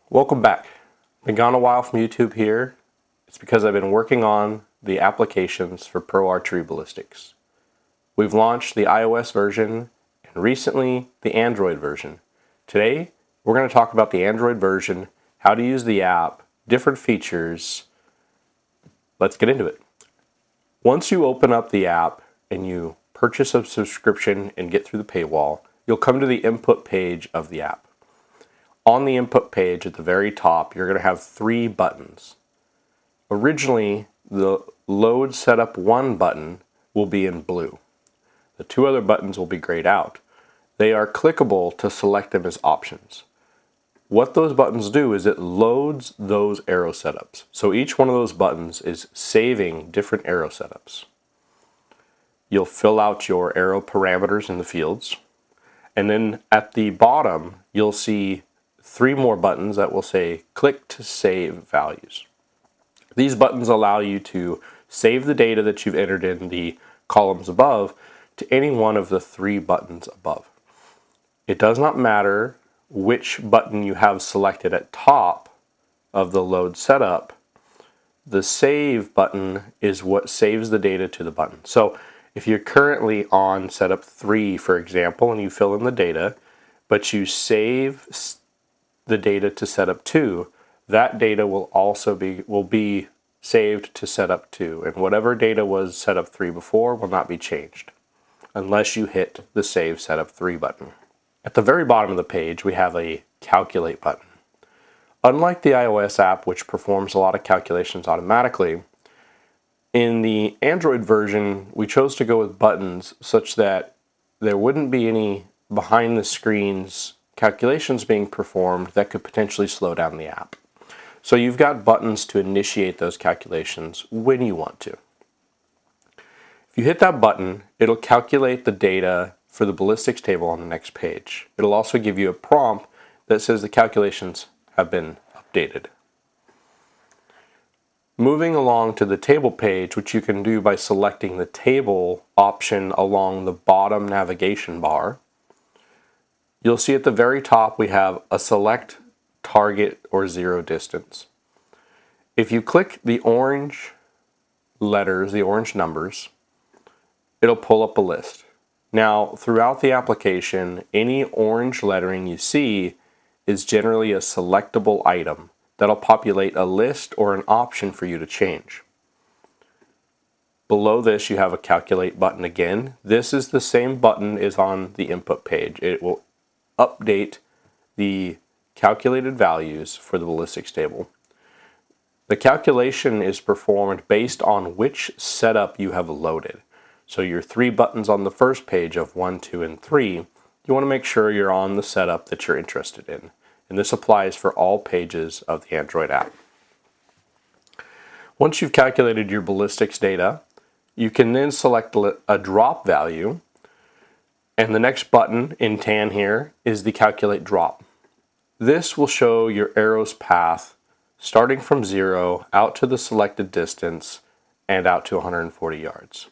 Welcome back. Been gone a while from YouTube here. It's because I've been working on the applications for Pro Archery Ballistics. We've launched the iOS version and recently the Android version. Today, we're going to talk about the Android version, how to use the app, different features. Let's get into it. Once you open up the app and you purchase a subscription and get through the paywall, you'll come to the input page of the app. On the input page at the very top, you're going to have three buttons. Originally, the Load Setup 1 button will be in blue. The two other buttons will be grayed out. They are clickable to select them as options. What those buttons do is it loads those arrow setups. So each one of those buttons is saving different arrow setups. You'll fill out your arrow parameters in the fields. And then at the bottom, you'll see three more buttons that will say click to save values. These buttons allow you to save the data that you've entered in the columns above to any one of the three buttons above. It does not matter which button you have selected at top of the load setup. The save button is what saves the data to the button. So if you're currently on setup 3, for example, and you fill in the data, but you save the data to setup 2, that data will also be saved to setup 2, and whatever data was setup 3 before will not be changed unless you hit the save setup 3 button. At the very bottom of the page, we have a calculate button. Unlike the iOS app, which performs a lot of calculations automatically, in the Android version, we chose to go with buttons such that there wouldn't be any behind the scenes calculations being performed that could potentially slow down the app. So you've got buttons to initiate those calculations when you want to. If you hit that button, it'll calculate the data for the ballistics table on the next page. It'll also give you a prompt that says the calculations have been updated. Moving along to the table page, which you can do by selecting the table option along the bottom navigation bar, you'll see at the very top we have a select, target, or zero distance. If you click the orange letters, the orange numbers, it'll pull up a list. Now, throughout the application, any orange lettering you see is generally a selectable item that'll populate a list or an option for you to change. Below this, you have a calculate button again. This is the same button as on the input page. It will update the calculated values for the ballistics table. The calculation is performed based on which setup you have loaded. So your three buttons on the first page of 1, 2, and 3, you want to make sure you're on the setup that you're interested in. And this applies for all pages of the Android app. Once you've calculated your ballistics data, you can then select a drop value. And the next button in tan here is the calculate drop. This will show your arrow's path starting from 0 out to the selected distance and out to 140 yards.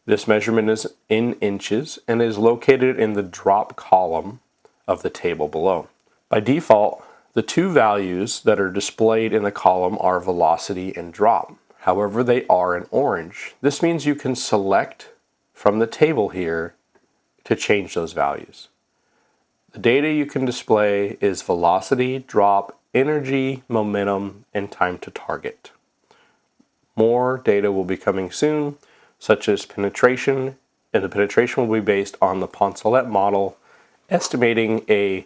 This measurement is in inches and is located in the drop column of the table below. By default, the two values that are displayed in the column are velocity and drop. However, they are in orange. This means you can select from the table here to change those values. The data you can display is velocity, drop, energy, momentum, and time to target. More data will be coming soon, such as penetration, and the penetration will be based on the Poncelet model, estimating a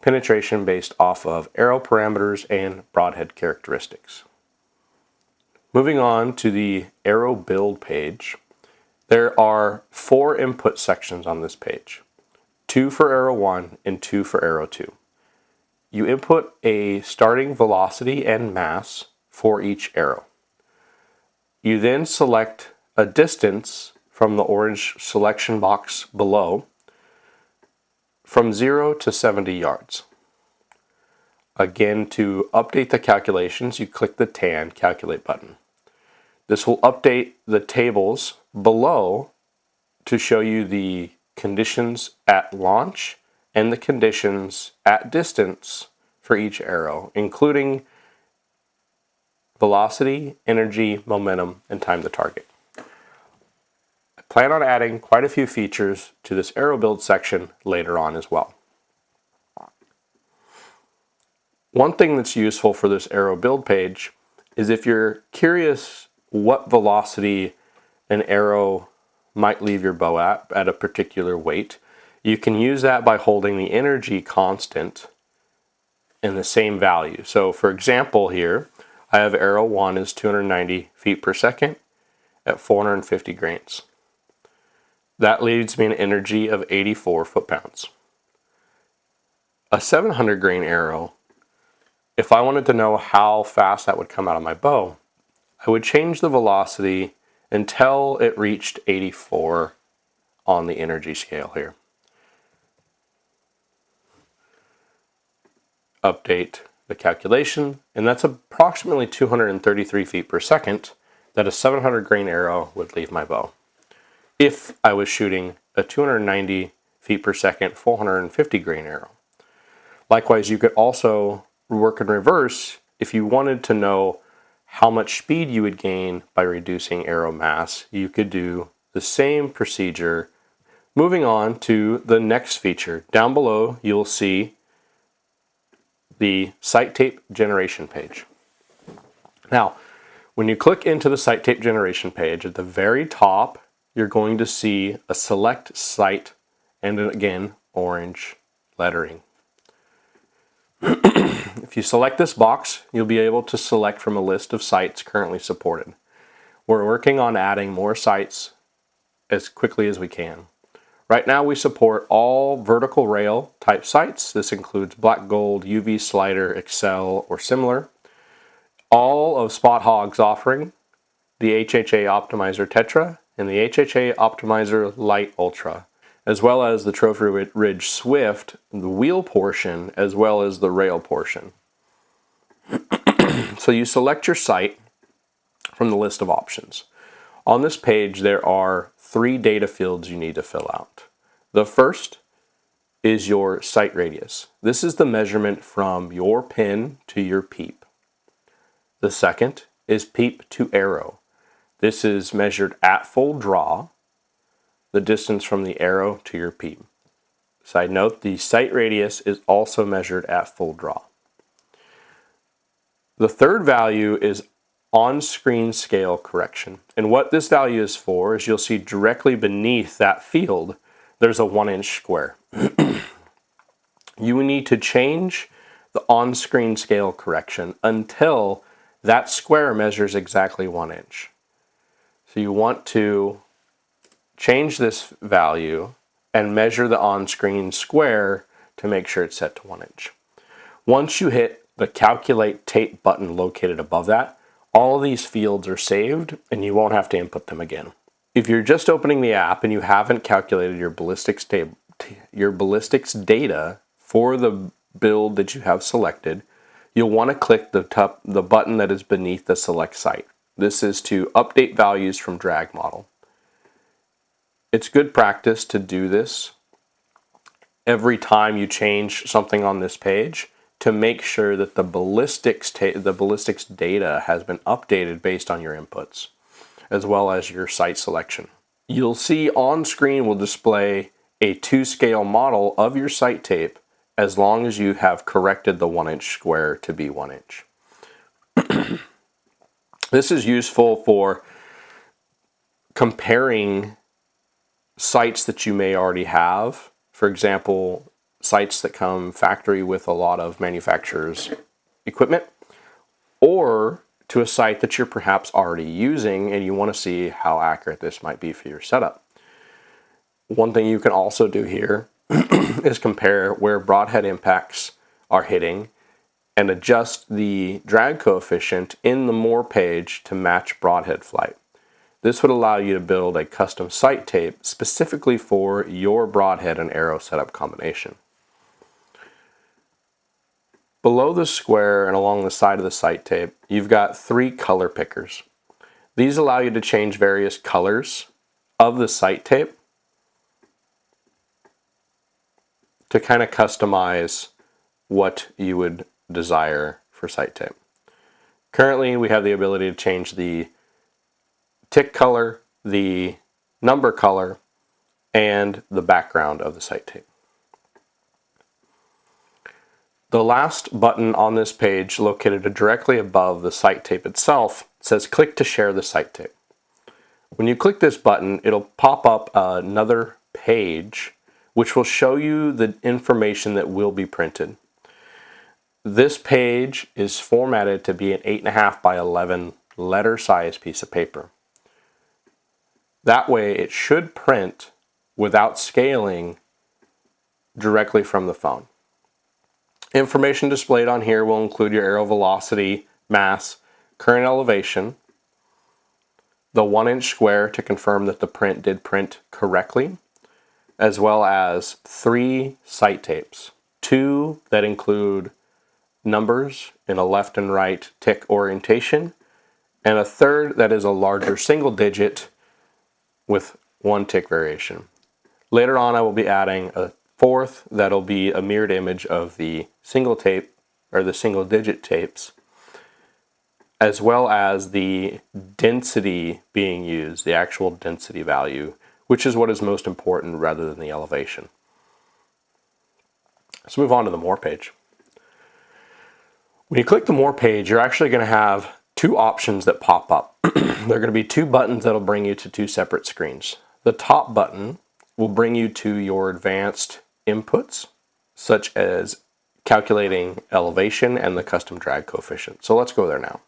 penetration based off of arrow parameters and broadhead characteristics. Moving on to the arrow build page, there are 4 input sections on this page, 2 for arrow 1 and 2 for arrow 2. You input a starting velocity and mass for each arrow. You then select a distance from the orange selection box below from 0 to 70 yards. Again, to update the calculations, you click the tan calculate button. This will update the tables below to show you the conditions at launch and the conditions at distance for each arrow, including velocity, energy, momentum, and time to target. I plan on adding quite a few features to this arrow build section later on as well. One thing that's useful for this arrow build page is if you're curious what velocity an arrow might leave your bow at a particular weight, you can use that by holding the energy constant in the same value. So for example here, I have arrow 1 is 290 feet per second at 450 grains. That leaves me an energy of 84 foot-pounds. A 700 grain arrow, if I wanted to know how fast that would come out of my bow, I would change the velocity until it reached 84 on the energy scale here. Update the calculation, and that's approximately 233 feet per second that a 700 grain arrow would leave my bow if I was shooting a 290 feet per second 450 grain arrow. Likewise, you could also work in reverse if you wanted to know how much speed you would gain by reducing arrow mass. You could do the same procedure. Moving on to the next feature. Down below, you'll see the sight tape generation page. Now, when you click into the sight tape generation page, at the very top, you're going to see a select sight and again, orange lettering. If you select this box, you'll be able to select from a list of sights currently supported. We're working on adding more sights as quickly as we can. Right now we support all vertical rail type sights. This includes black gold, UV slider, Excel, or similar. All of Spot Hog's offering, the HHA Optimizer Tetra and the HHA Optimizer Light Ultra, as well as the Trophy Ridge Swift, the wheel portion, as well as the rail portion. So you select your sight from the list of options. On this page, there are 3 data fields you need to fill out. The first is your sight radius. This is the measurement from your pin to your peep. The second is peep to arrow. This is measured at full draw, the distance from the arrow to your peep. Side note, the sight radius is also measured at full draw. The third value is on-screen scale correction. And what this value is for is you'll see directly beneath that field, there's a 1-inch square. You need to change the on-screen scale correction until that square measures exactly 1 inch. So you want to change this value and measure the on-screen square to make sure it's set to 1 inch. Once you hit the calculate tape button located above that, all these fields are saved and you won't have to input them again. If you're just opening the app and you haven't calculated your ballistics data for the build that you have selected, you'll want to click the button that is beneath the select sight. This is to update values from drag model. It's good practice to do this every time you change something on this page to make sure that the ballistics data has been updated based on your inputs, as well as your sight selection. You'll see on screen will display a 2-scale model of your sight tape as long as you have corrected the 1-inch square to be 1 inch. This is useful for comparing sights that you may already have. For example, sights that come factory with a lot of manufacturers' equipment, or to a sight that you're perhaps already using and you want to see how accurate this might be for your setup. One thing you can also do here is compare where broadhead impacts are hitting and adjust the drag coefficient in the more page to match broadhead flight. This would allow you to build a custom sight tape specifically for your broadhead and arrow setup combination. Below the square and along the side of the sight tape, you've got 3 color pickers. These allow you to change various colors of the sight tape to kind of customize what you would desire for site tape. Currently, we have the ability to change the tick color, the number color, and the background of the site tape. The last button on this page, located directly above the site tape itself, says click to share the site tape. When you click this button, it'll pop up another page which will show you the information that will be printed. This page is formatted to be an 8.5 by 11 letter size piece of paper. That way it should print without scaling directly from the phone. Information displayed on here will include your arrow velocity, mass, current elevation, the 1-inch square to confirm that the print did print correctly, as well as 3 site tapes. 2 that include numbers in a left and right tick orientation, and a third that is a larger single digit with 1 tick variation. Later on I will be adding a 4th that'll be a mirrored image of the single tape or the single digit tapes, as well as the density being used, the actual density value, which is what is most important rather than the elevation. Let's move on to the More page. When you click the More page, you're actually going to have 2 options that pop up. There are going to be 2 buttons that'll bring you to 2 separate screens. The top button will bring you to your advanced inputs, such as calculating elevation and the custom drag coefficient. So let's go there now.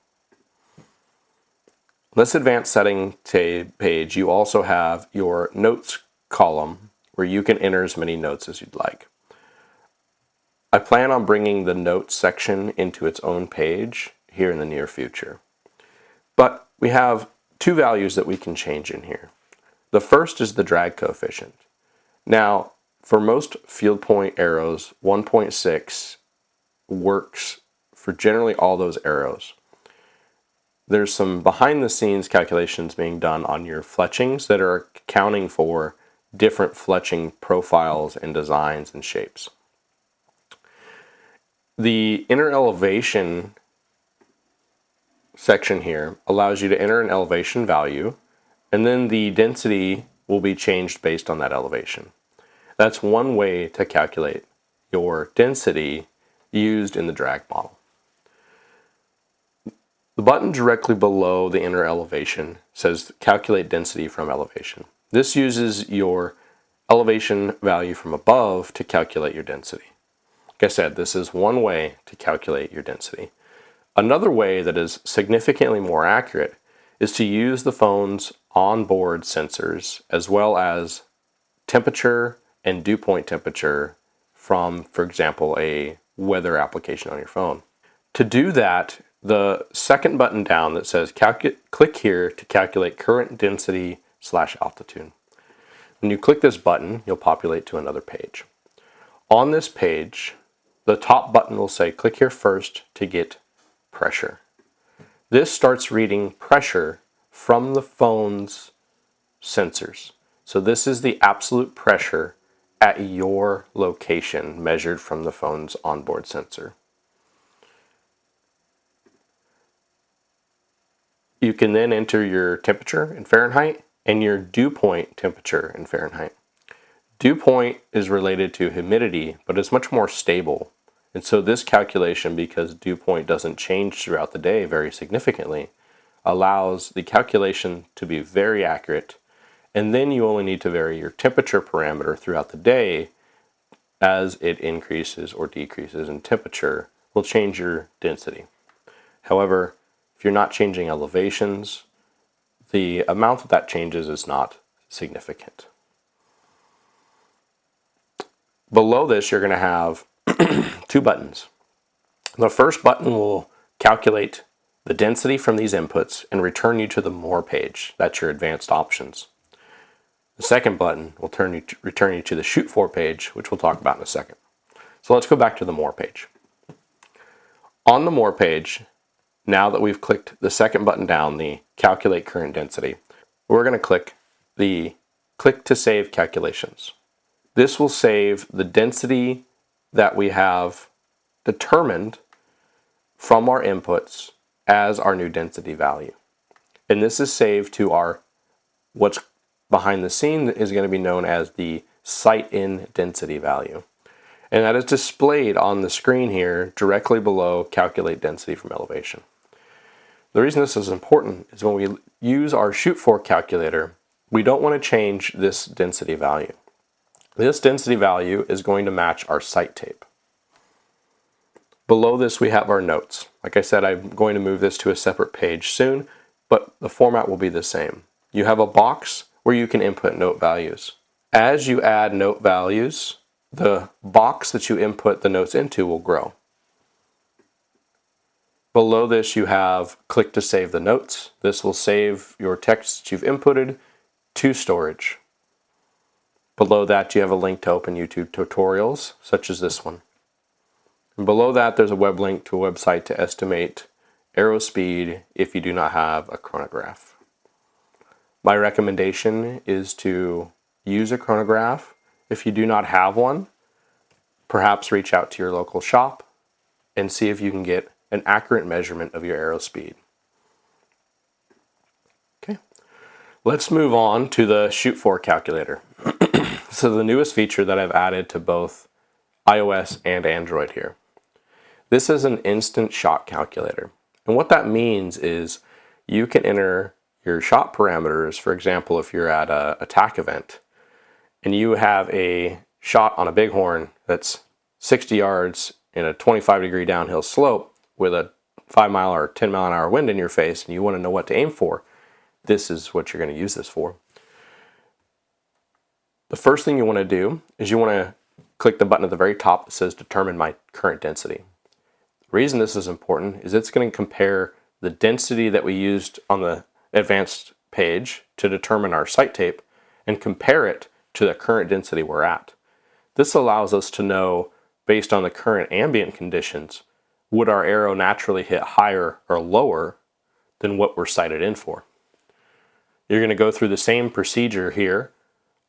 This advanced setting page, you also have your notes column where you can enter as many notes as you'd like. I plan on bringing the notes section into its own page here in the near future. But we have 2 values that we can change in here. The first is the drag coefficient. Now, for most field point arrows, 1.6 works for generally all those arrows. There's some behind the scenes calculations being done on your fletchings that are accounting for different fletching profiles and designs and shapes. The inner elevation section here allows you to enter an elevation value, and then the density will be changed based on that elevation. That's one way to calculate your density used in the drag model. The button directly below the inner elevation says calculate density from elevation. This uses your elevation value from above to calculate your density. Like I said, this is one way to calculate your density. Another way that is significantly more accurate is to use the phone's onboard sensors as well as temperature and dew point temperature from, for example, a weather application on your phone. To do that, the second button down that says click here to calculate current density / altitude. When you click this button, you'll populate to another page. On this page, the top button will say click here first to get pressure. This starts reading pressure from the phone's sensors. So this is the absolute pressure at your location measured from the phone's onboard sensor. You can then enter your temperature in Fahrenheit and your dew point temperature in Fahrenheit. Dew point is related to humidity, but it's much more stable. And so this calculation, because dew point doesn't change throughout the day very significantly, allows the calculation to be very accurate. And then you only need to vary your temperature parameter throughout the day as it increases or decreases in temperature will change your density. However, if you're not changing elevations, the amount that changes is not significant. Below this, you're going to have 2 buttons. The first button will calculate the density from these inputs and return you to the More page. That's your advanced options. The second button will return you to the Shoot For page, which we'll talk about in a second. So let's go back to the More page. On the More page, now that we've clicked the second button down, the Calculate Current Density, we're going to click the Click to Save Calculations. This will save the density that we have determined from our inputs as our new density value. And this is saved to our, what's behind the scene is going to be known as the sight in density value. And that is displayed on the screen here directly below calculate density from elevation. The reason this is important is when we use our shoot for calculator, we don't want to change this density value. This density value is going to match our sight tape. Below this we have our notes. Like I said, I'm going to move this to a separate page soon, but the format will be the same. You have a box where you can input note values. As you add note values, the box that you input the notes into will grow. Below this you have click to save the notes. This will save your text that you've inputted to storage. Below that you have a link to open YouTube tutorials such as this one. And below that there's a web link to a website to estimate arrow speed if you do not have a chronograph. My recommendation is to use a chronograph. If you do not have one, perhaps reach out to your local shop and see if you can get an accurate measurement of your arrow speed. Okay, let's move on to the shoot for calculator. So the newest feature that I've added to both iOS and Android here. This is an instant shot calculator. And what that means is you can enter your shot parameters. For example, if you're at a attack event and you have a shot on a bighorn that's 60 yards in a 25-degree downhill slope with a 5-mile or 10-mile-an-hour wind in your face, and you want to know what to aim for, this is what you're going to use this for. The first thing you want to do is you want to click the button at the very top that says determine my current density. The reason this is important is it's going to compare the density that we used on the advanced page to determine our sight tape and compare it to the current density we're at. This allows us to know, based on the current ambient conditions, would our arrow naturally hit higher or lower than what we're sighted in for. You're going to go through the same procedure here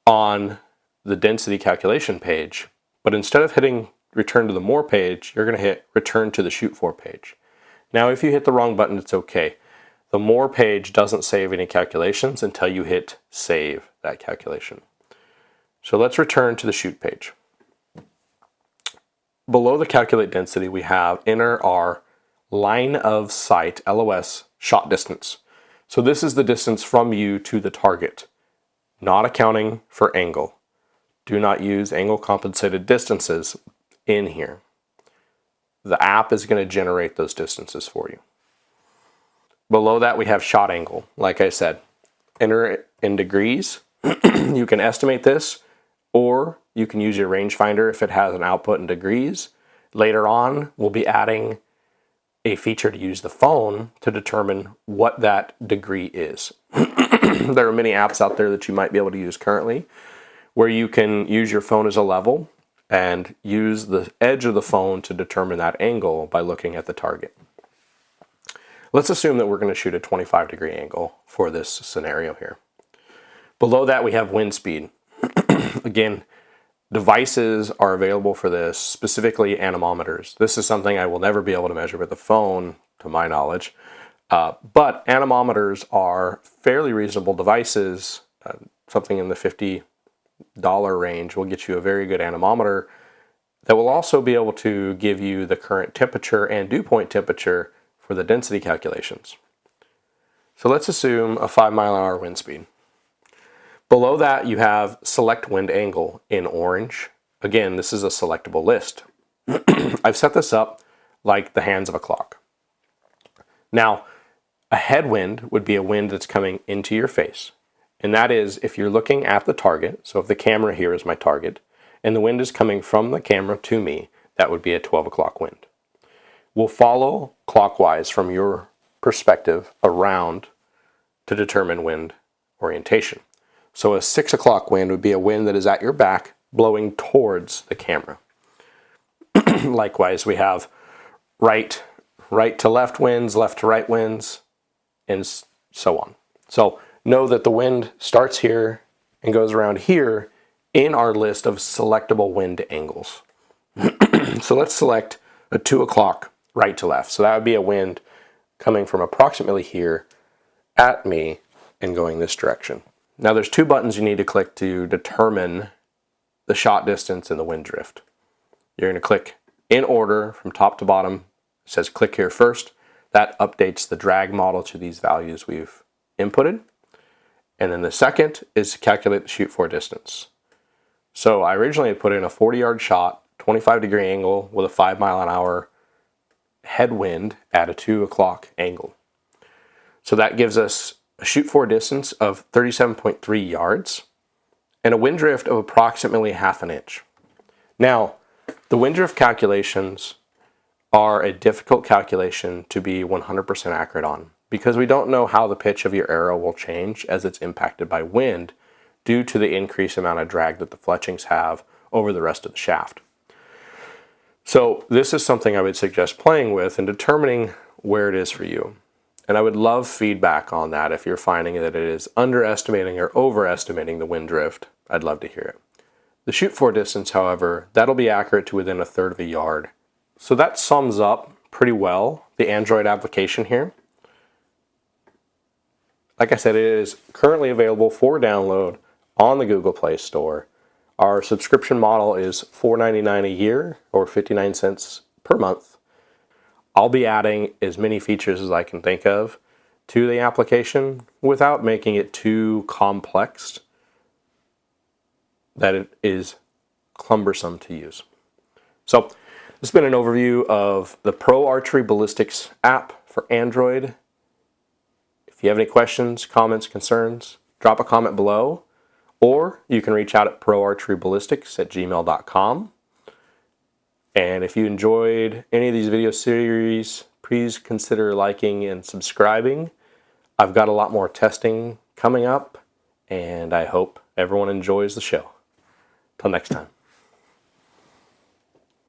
on the density calculation page, but instead of hitting return to the more page, you're going to hit return to the shoot for page. Now if you hit the wrong button, it's okay. The more page doesn't save any calculations until you hit save that calculation. So let's return to the shoot page. Below the calculate density, we have enter our line of sight, LOS, shot distance. So this is the distance from you to the target, not accounting for angle. Do not use angle compensated distances in here. The app is going to generate those distances for you. Below that we have shot angle. Like I said, enter it in degrees. You can estimate this, or you can use your rangefinder if it has an output in degrees. Later on, we'll be adding a feature to use the phone to determine what that degree is. There are many apps out there that you might be able to use currently where you can use your phone as a level and use the edge of the phone to determine that angle by looking at the target. Let's assume that we're going to shoot a 25-degree angle for this scenario here. Below that we have wind speed. Again, devices are available for this, specifically anemometers. This is something I will never be able to measure with a phone, to my knowledge. But anemometers are fairly reasonable devices. Something in the $50 range will get you a very good anemometer that will also be able to give you the current temperature and dew point temperature for the density calculations. So let's assume a 5-mile-an-hour wind speed. Below that you have select wind angle in orange. Again, this is a selectable list. I've set this up like the hands of a clock. Now, a headwind would be a wind that's coming into your face. And that is if you're looking at the target, so if the camera here is my target, and the wind is coming from the camera to me, that would be a 12 o'clock wind. We'll follow clockwise from your perspective around to determine wind orientation. So a 6 o'clock wind would be a wind that is at your back blowing towards the camera. Likewise, we have right to left winds, left to right winds, and so on. So know that the wind starts here and goes around here in our list of selectable wind angles. So let's select a 2 o'clock right to left. So that would be a wind coming from approximately here at me and going this direction. Now there's two buttons you need to click to determine the shot distance and the wind drift. You're going to click in order from top to bottom. It says click here first. That updates the drag model to these values we've inputted. And then the second is to calculate the shoot for distance. So I originally had put in a 40-yard shot, 25-degree angle with a 5-mile-an-hour headwind at a 2 o'clock angle. So that gives us a shoot for distance of 37.3 yards and a wind drift of approximately ½ an inch. Now, the wind drift calculations are a difficult calculation to be 100% accurate on because we don't know how the pitch of your arrow will change as it's impacted by wind due to the increased amount of drag that the fletchings have over the rest of the shaft. So this is something I would suggest playing with and determining where it is for you. And I would love feedback on that if you're finding that it is underestimating or overestimating the wind drift. I'd love to hear it. The shoot for distance, however, that'll be accurate to within 1/3 of a yard. So that sums up pretty well the Android application here. Like I said, it is currently available for download on the Google Play Store. Our subscription model is $4.99 a year or 59 cents per month. I'll be adding as many features as I can think of to the application without making it too complex that it is cumbersome to use. So this has been an overview of the Pro Archery Ballistics app for Android. If you have any questions, comments, concerns, drop a comment below, or you can reach out at proarcheryballistics@gmail.com. And if you enjoyed any of these video series, please consider liking and subscribing. I've got a lot more testing coming up, and I hope everyone enjoys the show. Till next time.